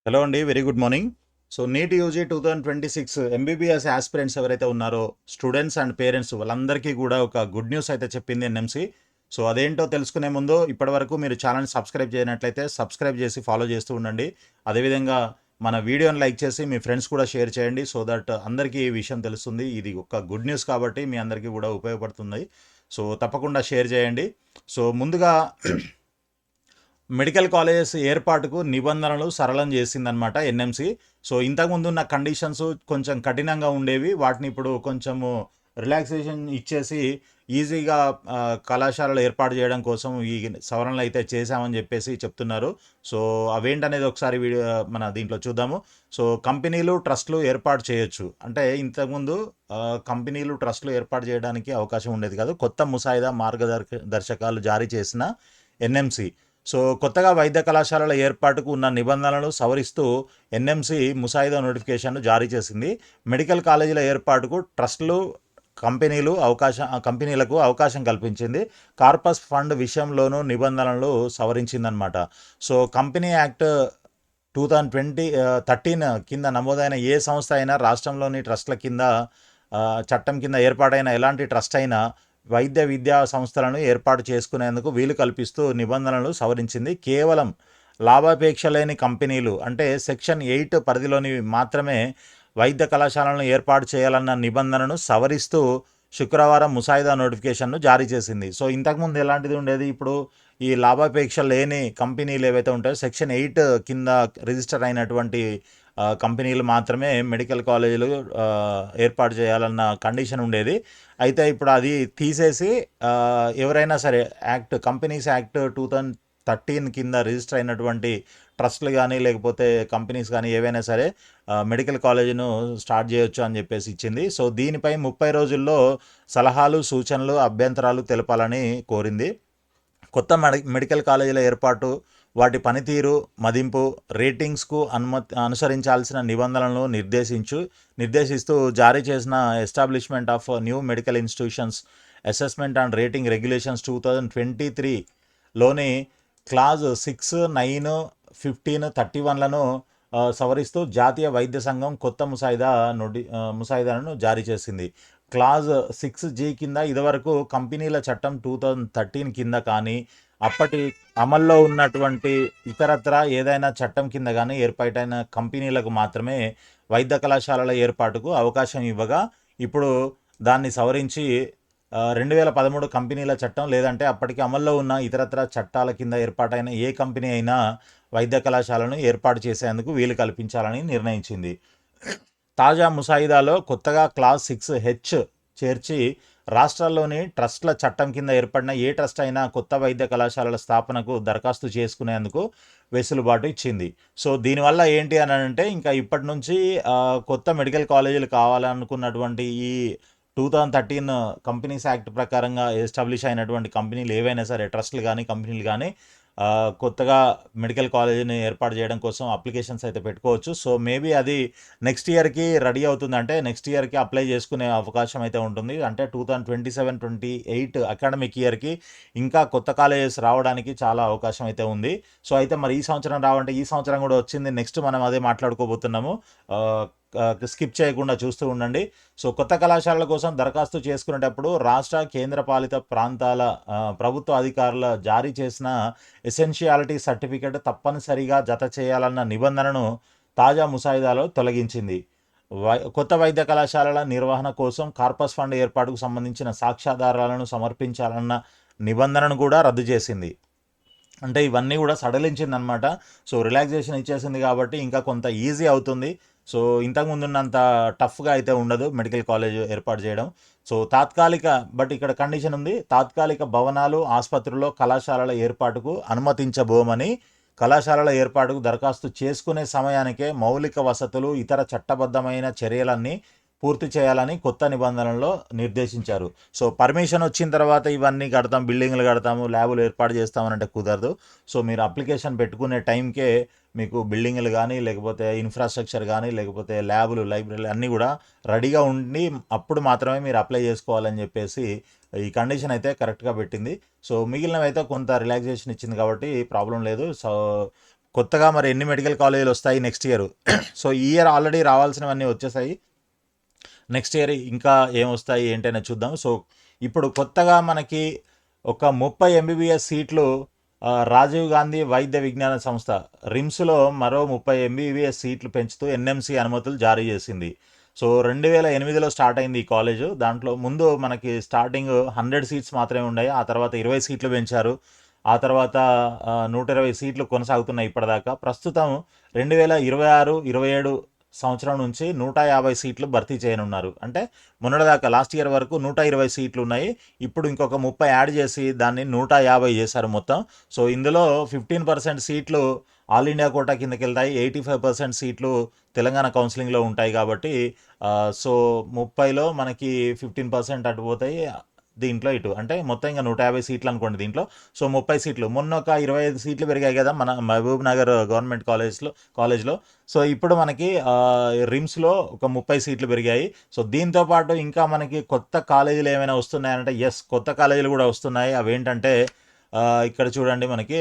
Hello అండి, very good morning. So NEET UG 2026 MBBS aspirants ఎవరైతే ఉన్నారో స్టూడెంట్స్ అండ్ పేరెంట్స్ వాళ్ళందరికీ కూడా ఒక గుడ్ న్యూస్ అయితే చెప్పింది ఎన్ఎంసీ. సో అదేంటో తెలుసుకునే ముందు ఇప్పటివరకు మీరు ఛానల్ సబ్స్క్రైబ్ చేయనట్లయితే సబ్స్క్రైబ్ చేసి ఫాలో చేస్తూ ఉండండి. అదేవిధంగా మన వీడియోని లైక్ చేసి మీ ఫ్రెండ్స్ కూడా షేర్ చేయండి, సో దట్ అందరికీ ఈ విషయం తెలుస్తుంది. ఇది ఒక గుడ్ న్యూస్ కాబట్టి మీ అందరికీ కూడా ఉపయోగపడుతుంది. సో తప్పకుండా షేర్ చేయండి. సో ముందుగా మెడికల్ కాలేజెస్ ఏర్పాటుకు నిబంధనలు సరళం చేసిందనమాట ఎన్ఎంసి. సో ఇంతకుముందు ఉన్న కండిషన్స్ కొంచెం కఠినంగా ఉండేవి, వాటిని ఇప్పుడు కొంచెము రిలాక్సేషన్ ఇచ్చేసి ఈజీగా కళాశాలలు ఏర్పాటు చేయడం కోసం ఈ సవరణలు అయితే చేశామని చెప్పేసి చెప్తున్నారు. సో అవేంటనేది ఒకసారి వీడియో మన దీంట్లో చూద్దాము. సో కంపెనీలు ట్రస్ట్లు ఏర్పాటు చేయొచ్చు అంటే ఇంతకుముందు కంపెనీలు ట్రస్ట్లు ఏర్పాటు చేయడానికి అవకాశం ఉండేది కాదు. కొత్త ముసాయిదా మార్గదర్శకాలు జారీ చేసిన ఎన్ఎంసి. సో కొత్తగా వైద్య కళాశాలల ఏర్పాటుకు ఉన్న నిబంధనలను సవరిస్తూ ఎన్ఎంసి ముసాయిదా నోటిఫికేషన్ను జారీ చేసింది. మెడికల్ కాలేజీల ఏర్పాటుకు ట్రస్టులు కంపెనీలకు అవకాశం కల్పించింది. కార్పస్ ఫండ్ విషయంలోనూ నిబంధనలు సవరించిందనమాట. సో కంపెనీ యాక్ట్ 2013 కింద నమోదైన ఏ సంస్థ అయినా రాష్ట్రంలోని ట్రస్ట్ల కింద చట్టం కింద ఏర్పాటైన ఎలాంటి ట్రస్ట్ అయినా వైద్య విద్యా సంస్థలను ఏర్పాటు చేసుకునేందుకు వీలు కల్పిస్తూ నిబంధనలు సవరించింది. కేవలం లాభాపేక్ష లేని కంపెనీలు అంటే సెక్షన్ 8 పరిధిలోని మాత్రమే వైద్య కళాశాలను ఏర్పాటు చేయాలన్న నిబంధనను సవరిస్తూ శుక్రవారం ముసాయిదా నోటిఫికేషన్ను జారీ చేసింది. సో ఇంతకుముందు ఎలాంటిది ఉండేది, ఇప్పుడు ఈ లాభాపేక్ష లేని కంపెనీలు ఏవైతే ఉంటాయో సెక్షన్ 8 కింద రిజిస్టర్ అయినటువంటి కంపెనీలు మాత్రమే మెడికల్ కాలేజీలు ఏర్పాటు చేయాలన్న కండిషన్ ఉండేది. అయితే ఇప్పుడు అది తీసేసి ఎవరైనా సరే కంపెనీస్ యాక్ట్ 2013 కింద రిజిస్టర్ అయినటువంటి ట్రస్ట్లు కానీ లేకపోతే కంపెనీస్ కానీ ఏవైనా సరే మెడికల్ కాలేజీను స్టార్ట్ చేయొచ్చు అని చెప్పేసి ఇచ్చింది. సో దీనిపై 30 రోజుల్లో సలహాలు, సూచనలు, అభ్యంతరాలు తెలపాలని కోరింది. కొత్త మెడికల్ కాలేజీల ఏర్పాటు, వాటి పనితీరు, మదింపు, రేటింగ్స్కు అనుసరించాల్సిన నిబంధనలను నిర్దేశిస్తూ జారీ చేసిన establishment of new medical institutions assessment and rating regulations 2023లోని క్లాజ్ 6, 9, 15, 31లను సవరిస్తూ జాతీయ వైద్య సంఘం కొత్త ముసాయిదాను జారీ చేసింది. క్లాజ్ 6G కింద ఇదివరకు కంపెనీల చట్టం 2013 కింద కానీ అప్పటి అమల్లో ఉన్నటువంటి ఇతరత్ర ఏదైనా చట్టం కింద కానీ ఏర్పాటైన కంపెనీలకు మాత్రమే వైద్య కళాశాలల ఏర్పాటుకు అవకాశం ఇవ్వగా, ఇప్పుడు దాన్ని సవరించి 2013 కంపెనీల చట్టం లేదంటే అప్పటికి అమల్లో ఉన్న ఇతరత్ర చట్టాల కింద ఏర్పాటైన ఏ కంపెనీ అయినా వైద్య కళాశాలను ఏర్పాటు చేసేందుకు వీలు కల్పించాలని నిర్ణయించింది. తాజా ముసాయిదాలో కొత్తగా క్లాస్ 6H చేర్చి రాష్ట్రాల్లోని ట్రస్ట్ల చట్టం కింద ఏర్పడిన ఏ ట్రస్ట్ అయినా కొత్త వైద్య కళాశాలల స్థాపనకు దరఖాస్తు చేసుకునేందుకు వెసులుబాటు ఇచ్చింది. సో దీనివల్ల ఏంటి అని అంటే ఇంకా ఇప్పటి నుంచి కొత్త మెడికల్ కాలేజీలు కావాలనుకున్నటువంటి ఈ 2013 కంపెనీస్ యాక్ట్ ప్రకారంగా ఎస్టాబ్లిష్ అయినటువంటి కంపెనీలు ఏవైనా సరే ట్రస్ట్లు కానీ కంపెనీలు కానీ కొత్తగా మెడికల్ కాలేజీని ఏర్పాటు చేయడం కోసం అప్లికేషన్స్ అయితే పెట్టుకోవచ్చు. సో మేబీ అది నెక్స్ట్ ఇయర్కి రెడీ అవుతుంది, అంటే నెక్స్ట్ ఇయర్కి అప్లై చేసుకునే అవకాశం అయితే ఉంటుంది. అంటే 2027-28 అకాడమిక్ ఇయర్కి ఇంకా కొత్త కాలేజెస్ రావడానికి చాలా అవకాశం అయితే ఉంది. సో అయితే మరి ఈ సంవత్సరం రావంటే ఈ సంవత్సరం కూడా వచ్చింది, నెక్స్ట్ మనం అదే మాట్లాడుకోబోతున్నాము. స్కిప్ చేయకుండా చూస్తూ ఉండండి. సో కొత్త కళాశాలల కోసం దరఖాస్తు చేసుకునేటప్పుడు రాష్ట్ర, కేంద్రపాలిత ప్రాంతాల ప్రభుత్వ అధికారుల జారీ చేసిన ఎసెన్షియాలిటీ సర్టిఫికెట్ తప్పనిసరిగా జత చేయాలన్న నిబంధనను తాజా ముసాయిదాలో తొలగించింది. కొత్త వైద్య కళాశాలల నిర్వహణ కోసం కార్పస్ ఫండ్ ఏర్పాటుకు సంబంధించిన సాక్ష్యాధారాలను సమర్పించాలన్న నిబంధనను కూడా రద్దు చేసింది. అంటే ఇవన్నీ కూడా సడలించింది అనమాట. సో రిలాక్సేషన్ ఇచ్చేసింది కాబట్టి ఇంకా కొంత ఈజీ అవుతుంది. సో ఇంతకుముందు ఉన్నంత టఫ్గా అయితే ఉండదు మెడికల్ కాలేజ్ ఏర్పాటు చేయడం. సో బట్ ఇక్కడ కండిషన్ ఉంది, తాత్కాలిక భవనాలు, ఆసుపత్రుల్లో కళాశాలల ఏర్పాటుకు అనుమతించబోమని, కళాశాలల ఏర్పాటుకు దరఖాస్తు చేసుకునే సమయానికే మౌలిక వసతులు, ఇతర చట్టబద్ధమైన చర్యలన్నీ పూర్తి చేయాలని కొత్త నిబంధనల్లో నిర్దేశించారు. సో పర్మిషన్ వచ్చిన తర్వాత ఇవన్నీ కడతాం, బిల్డింగ్లు కడతాము, ల్యాబులు ఏర్పాటు చేస్తామనంటే కుదరదు. సో మీరు అప్లికేషన్ పెట్టుకునే టైంకే మీకు బిల్డింగ్లు కానీ లేకపోతే ఇన్ఫ్రాస్ట్రక్చర్ కానీ లేకపోతే ల్యాబులు, లైబ్రరీలు అన్నీ కూడా రెడీగా ఉండి అప్పుడు మాత్రమే మీరు అప్లై చేసుకోవాలని చెప్పేసి ఈ కండిషన్ అయితే కరెక్ట్గా పెట్టింది. సో మిగిలినవి అయితే కొంత రిలాక్సేషన్ ఇచ్చింది కాబట్టి ప్రాబ్లం లేదు. సో కొత్తగా మరి ఎన్ని మెడికల్ కాలేజీలు వస్తాయి నెక్స్ట్ ఇయర్. సో ఈ ఇయర్ ఆల్రెడీ రావాల్సినవన్నీ వచ్చేసాయి. నెక్స్ట్ ఇయర్ ఇంకా ఏమొస్తాయి ఏంటనే చూద్దాం. సో ఇప్పుడు కొత్తగా మనకి ఒక 30 ఎంబీబీఎస్ సీట్లు రాజీవ్ గాంధీ వైద్య విజ్ఞాన సంస్థ రిమ్స్లో మరో 30 ఎంబీబీఎస్ సీట్లు పెంచుతూ ఎన్ఎంసి అనుమతులు జారీ చేసింది. సో 2008లో స్టార్ట్ అయింది ఈ కాలేజు. దాంట్లో ముందు మనకి స్టార్టింగ్ 100 సీట్స్ మాత్రమే ఉన్నాయి. ఆ తర్వాత 20 సీట్లు పెంచారు. ఆ తర్వాత 120 సీట్లు కొనసాగుతున్నాయి ఇప్పటిదాకా. ప్రస్తుతం 2026-27 సంవత్సరం నుంచి 150 సీట్లు భర్తీ చేయనున్నారు. అంటే మొన్నటిదాకా లాస్ట్ ఇయర్ వరకు 120 సీట్లు ఉన్నాయి. ఇప్పుడు ఇంకొక 30 యాడ్ చేసి దాన్ని 150 చేశారు మొత్తం. సో ఇందులో 15% సీట్లు ఆల్ ఇండియా కోటా కిందకి వెళ్తాయి. 85% సీట్లు తెలంగాణ కౌన్సిలింగ్లో ఉంటాయి కాబట్టి సో 30లో మనకి 15% అటు పోతాయి, దీంట్లో ఇటు అంటే మొత్తం ఇంకా 150 సీట్లు అనుకోండి దీంట్లో. సో 30 సీట్లు, మొన్న ఒక 25 సీట్లు పెరిగాయి కదా మన మహబూబ్ నగర్ గవర్నమెంట్ కాలేజ్లో. సో ఇప్పుడు మనకి రిమ్స్లో ఒక 30 సీట్లు పెరిగాయి. సో దీంతో పాటు ఇంకా మనకి కొత్త కాలేజీలు ఏమైనా వస్తున్నాయంటే ఎస్, కొత్త కాలేజీలు కూడా వస్తున్నాయి. అవేంటంటే ఇక్కడ చూడండి, మనకి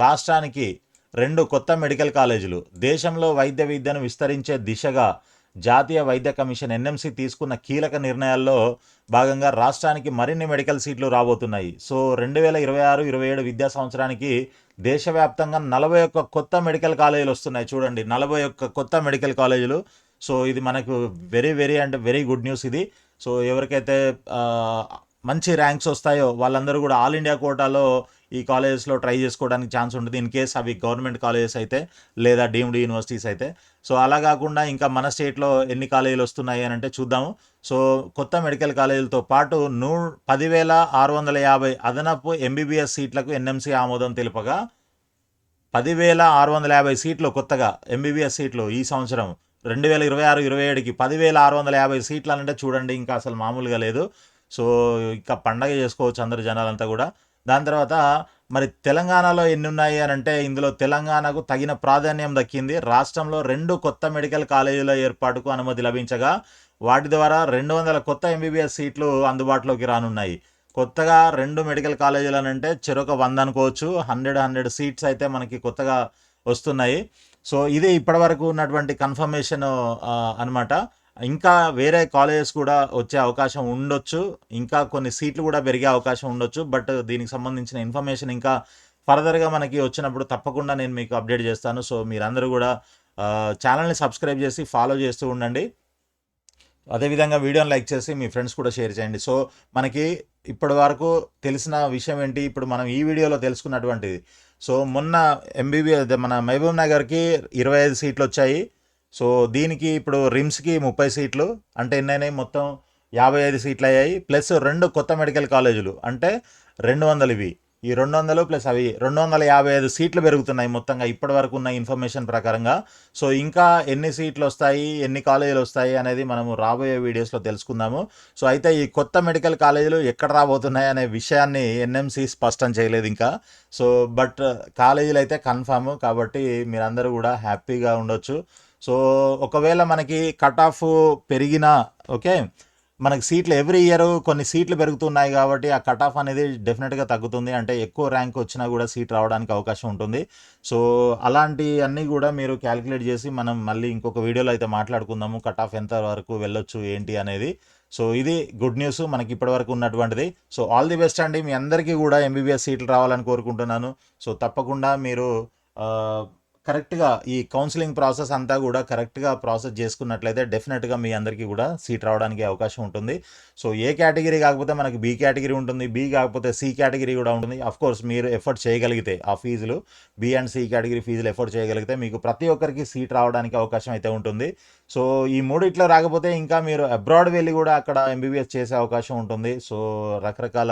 రాష్ట్రానికి 2 కొత్త మెడికల్ కాలేజీలు. దేశంలో వైద్య విద్యను విస్తరించే దిశగా జాతీయ వైద్య కమిషన్ ఎన్ఎంసి తీసుకున్న కీలక నిర్ణయాల్లో భాగంగా రాష్ట్రానికి మరిన్ని మెడికల్ సీట్లు రాబోతున్నాయి. సో 2026-27 విద్యా సంవత్సరానికి దేశవ్యాప్తంగా 41 కొత్త మెడికల్ కాలేజీలు వస్తున్నాయి. చూడండి, 41 కొత్త మెడికల్ కాలేజీలు. సో ఇది మనకు వెరీ వెరీ అంటే వెరీ గుడ్ న్యూస్ ఇది. సో ఎవరికైతే మంచి ర్యాంక్స్ వస్తాయో వాళ్ళందరూ కూడా ఆల్ ఇండియా కోటాలో ఈ కాలేజెస్లో ట్రై చేసుకోవడానికి ఛాన్స్ ఉంటుంది, ఇన్ కేస్ అవి గవర్నమెంట్ కాలేజెస్ అయితే లేదా డీమ్డ్ యూనివర్సిటీస్ అయితే. సో అలా కాకుండా ఇంకా మన స్టేట్లో ఎన్ని కాలేజీలు వస్తున్నాయి అని అంటే చూద్దాము. సో కొత్త మెడికల్ కాలేజీలతో పాటు 10,650 అదనపు ఎంబీబీఎస్ సీట్లకు ఎన్ఎంసీ ఆమోదం తెలుపగా 10,650 సీట్లు కొత్తగా ఎంబీబీఎస్ సీట్లు ఈ సంవత్సరం 2026-27కి 10,650 సీట్లు అంటే చూడండి, ఇంకా అసలు మామూలుగా లేదు. సో ఇంకా పండగ చేసుకోవచ్చు అందరు జనాలంతా కూడా. దాని తర్వాత మరి తెలంగాణలో ఎన్ని ఉన్నాయి అని అంటే ఇందులో తెలంగాణకు తగిన ప్రాధాన్యం దక్కింది. రాష్ట్రంలో 2 కొత్త మెడికల్ కాలేజీల ఏర్పాటుకు అనుమతి లభించగా వాటి ద్వారా 200 కొత్త ఎంబీబీఎస్ సీట్లు అందుబాటులోకి రానున్నాయి. కొత్తగా 2 మెడికల్ కాలేజీలు అని అంటే చెరొక 100 అనుకోవచ్చు. 100 సీట్స్ అయితే మనకి కొత్తగా వస్తున్నాయి. సో ఇది ఇప్పటివరకు ఉన్నటువంటి కన్ఫర్మేషన్ అనమాట. ఇంకా వేరే కాలేజెస్ కూడా వచ్చే అవకాశం ఉండొచ్చు, ఇంకా కొన్ని సీట్లు కూడా పెరిగే అవకాశం ఉండొచ్చు. బట్ దీనికి సంబంధించిన ఇన్ఫర్మేషన్ ఇంకా ఫర్దర్గా మనకి వచ్చినప్పుడు తప్పకుండా నేను మీకు అప్డేట్ చేస్తాను. సో మీరందరూ కూడా ఛానల్ని సబ్స్క్రైబ్ చేసి ఫాలో చేస్తూ ఉండండి. అదేవిధంగా వీడియోని లైక్ చేసి మీ ఫ్రెండ్స్ కూడా షేర్ చేయండి. సో మనకి ఇప్పటి వరకు తెలిసిన విషయం ఏంటి, ఇప్పుడు మనం ఈ వీడియోలో తెలుసుకున్నటువంటిది. సో మొన్న మన మహబూబ్ నగర్కి 25 సీట్లు వచ్చాయి. సో దీనికి ఇప్పుడు రిమ్స్కి 30 సీట్లు అంటే ఎన్నైనాయి, మొత్తం 55 సీట్లు అయ్యాయి. ప్లస్ 2 కొత్త మెడికల్ కాలేజీలు అంటే 200, ఇవి ఈ 200 ప్లస్ అవి 255 సీట్లు పెరుగుతున్నాయి మొత్తంగా ఇప్పటి వరకు ఉన్న ఇన్ఫర్మేషన్ ప్రకారంగా. సో ఇంకా ఎన్ని సీట్లు వస్తాయి, ఎన్ని కాలేజీలు వస్తాయి అనేది మనము రాబోయే వీడియోస్లో తెలుసుకుందాము. సో అయితే ఈ కొత్త మెడికల్ కాలేజీలు ఎక్కడ రాబోతున్నాయి అనే విషయాన్ని ఎన్ఎంసి స్పష్టం చేయలేదు ఇంకా. సో బట్ కాలేజీలు అయితే కన్ఫామ్, కాబట్టి మీరందరూ కూడా హ్యాపీగా ఉండొచ్చు. సో ఒకవేళ మనకి కట్ ఆఫ్ పెరిగినా ఓకే, మనకి సీట్లు ఎవ్రీ ఇయర్ కొన్ని సీట్లు పెరుగుతున్నాయి కాబట్టి ఆ కట్ ఆఫ్ అనేది డెఫినెట్గా తగ్గుతుంది. అంటే ఎక్కువ ర్యాంక్ వచ్చినా కూడా సీట్ రావడానికి అవకాశం ఉంటుంది. సో అలాంటి అన్నీ కూడా మీరు క్యాలిక్యులేట్ చేసి మనం మళ్ళీ ఇంకొక వీడియోలో అయితే మాట్లాడుకుందాము, కట్ ఆఫ్ ఎంత వరకు వెళ్ళొచ్చు ఏంటి అనేది. సో ఇది గుడ్ న్యూస్ మనకి ఇప్పటివరకు ఉన్నటువంటిది. సో ఆల్ ది బెస్ట్ అండి, మీ అందరికీ కూడా ఎంబీబీఎస్ సీట్లు రావాలని కోరుకుంటున్నాను. సో తప్పకుండా మీరు కరెక్ట్గా ఈ కౌన్సిలింగ్ ప్రాసెస్ అంతా కూడా కరెక్ట్గా ప్రాసెస్ చేసుకున్నట్లయితే డెఫినెట్గా మీ అందరికీ కూడా సీట్ రావడానికి అవకాశం ఉంటుంది. సో ఏ కేటగిరీ కాకపోతే మనకి బి కేటగిరీ ఉంటుంది, బి కాకపోతే సి కేటగిరీ కూడా ఉంటుంది. కోర్స్ మీరు ఎఫర్ట్ చేయగలిగితే ఆ ఫీజులు బి అండ్ సి కేటగిరీ ఫీజులు ఎఫర్ట్ చేయగలిగితే మీకు ప్రతి ఒక్కరికి సీట్ రావడానికి అవకాశం అయితే ఉంటుంది. సో ఈ మూడిట్లో రాకపోతే ఇంకా మీరు అబ్రాడ్ వెళ్ళి కూడా అక్కడ ఎంబీబీఎస్ చేసే అవకాశం ఉంటుంది. సో రకరకాల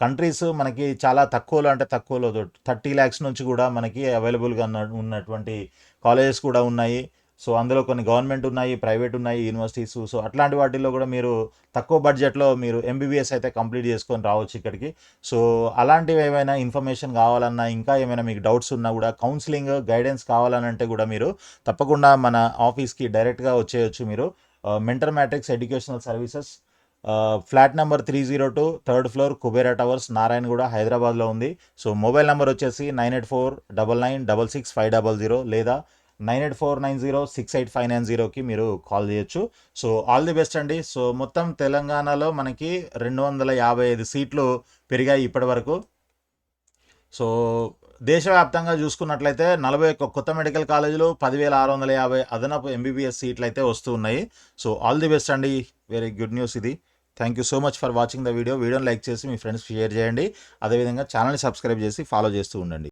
కంట్రీస్ మనకి చాలా తక్కువలో, అంటే తక్కువలో 30 lakhs నుంచి కూడా మనకి అవైలబుల్గా ఉన్నటువంటి కాలేజెస్ కూడా ఉన్నాయి. సో అందులో కొన్ని గవర్నమెంట్ ఉన్నాయి, ప్రైవేట్ ఉన్నాయి, యూనివర్సిటీస్. సో అట్లాంటి వాటిల్లో కూడా మీరు తక్కువ బడ్జెట్లో మీరు ఎంబీబీఎస్ అయితే కంప్లీట్ చేసుకొని రావచ్చు ఇక్కడికి. సో అలాంటివి ఏమైనా ఇన్ఫర్మేషన్ కావాలన్నా, ఇంకా ఏమైనా మీకు డౌట్స్ ఉన్నా కూడా, కౌన్సిలింగ్ గైడెన్స్ కావాలనంటే కూడా మీరు తప్పకుండా మన ఆఫీస్కి డైరెక్ట్గా వచ్చేయచ్చు. మీరు mentor matrix educational services flat number 302 third floor Kubera towers Narayanguda హైదరాబాద్లో ఉంది. సో మొబైల్ నెంబర్ వచ్చేసి 9849966500 లేదా 9849068590కి మీరు కాల్ చేయొచ్చు. సో ఆల్ ది బెస్ట్ అండి. సో మొత్తం తెలంగాణలో మనకి 255 సీట్లు పెరిగాయి ఇప్పటి వరకు. సో దేశవ్యాప్తంగా చూసుకున్నట్లయితే 41 కొత్త మెడికల్ కాలేజీలు 10,650 అదనపు ఎంబీబీఎస్ సీట్లు అయితే వస్తూ ఉన్నాయి. సో ఆల్ ది బెస్ట్ అండి. వెరీ గుడ్ న్యూస్ ఇది. Thank you so much for watching the వీడియోని లైక్ చేసి మీ ఫ్రెండ్స్కి షేర్ చేయండి. అదేవిధంగా ఛానల్ని సబ్స్క్రైబ్ చేసి ఫాలో చేస్తూ ఉండండి.